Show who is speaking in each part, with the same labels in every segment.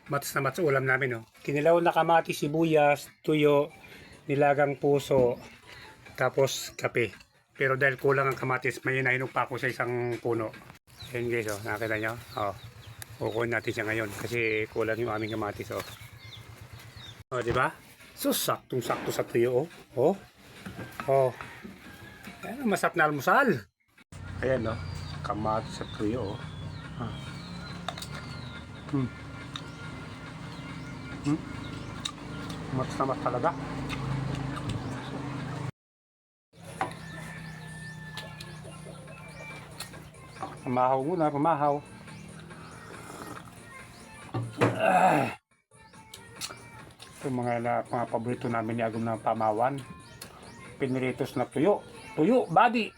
Speaker 1: Mats na mats ulam namin, no? Kinilaw na kamatis, sibuyas, tuyo, nilagang puso, tapos kape. Pero dahil kulang ang kamatis, may inahinog pa ako sa isang puno. Ayan guys, oh, nakita nyo? Oh, kukunin natin siya ngayon kasi kulang yung aming kamatis, oh. Oh, di ba? So, saktong-sakto sa tuyo, oh. Oh. Oh. Ayan, masarap na almusal. Ayan, no? Kamatis sa tuyo, oh. Huh. Mats na mats talaga. Pamahaw muna, pamahaw. Ito mga paborito namin ni Agum na pamawan. Piniritos na tuyo. Tuyo, body.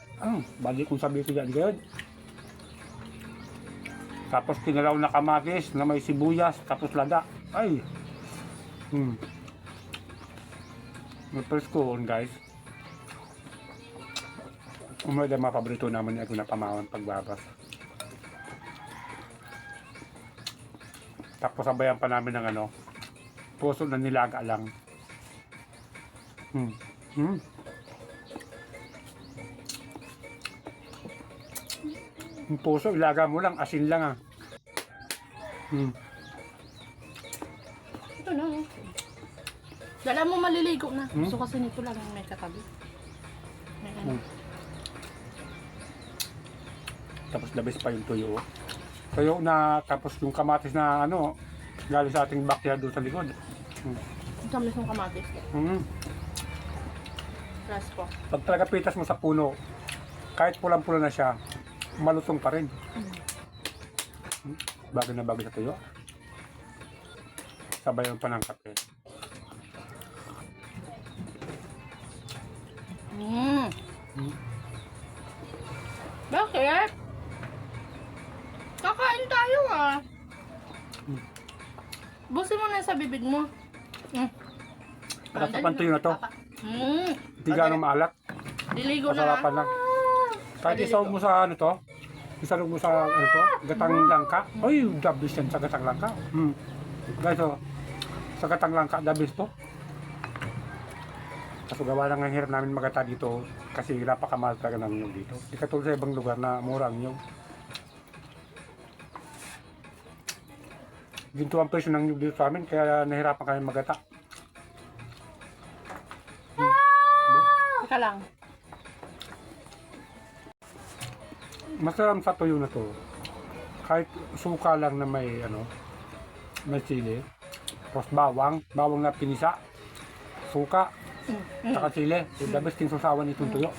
Speaker 1: Body kung sabi ko dyan ngayon. Tapos kinalaw na kamatis na may sibuyas, tapos lada. Ay! May presko guys. Umay mga paborito naman ni Agum na pamawan pagbabas. Tapos sabayan pa namin ng ano, puso na nilaga lang. Yung puso, ilaga mo lang, asin lang ah.
Speaker 2: Ito na. Dala mo maliligo na. Gusto kasi nito lang may katabi. May ano.
Speaker 1: Tapos labis pa yung tuyo. Tuyo na, tapos yung kamatis na ano, galing sa ating backyard doon sa likod.
Speaker 2: Ang tamis ng kamatis. Raspo.
Speaker 1: Pag talaga pitas mo sa puno, kahit pulang-pula na siya, malutong pa rin. Bagay na bagay sa tuyo. Sabayan pa ng kape.
Speaker 2: Bakit? Kakain tayo ah. Busin mo na sa bibig mo.
Speaker 1: Kasapan tuyo na to. Hindi gano'ng maalat.
Speaker 2: Diligo na.
Speaker 1: Masarapan lang. Kahit isaw mo sa ano to, isarog mo sa ano to, gatang langka. Ay, dabis yan sa gatang langka. Guys, oh, sa gatang langka, dabis to. Kaso gawa lang ang hirap namin magata dito kasi napakamahal talaga ng nyug dito. Di katulad sa ibang lugar na mura ang nyug. Ginto ang presyo ng nyug dito sa amin kaya nahirapan kami magata.
Speaker 2: Teka lang.
Speaker 1: Masarap sa tuyo na to. Kahit suka lang na may ano, may sili. Tapos bawang na pinisa. Suka. Saka sili. The best king susawan itong tuyo.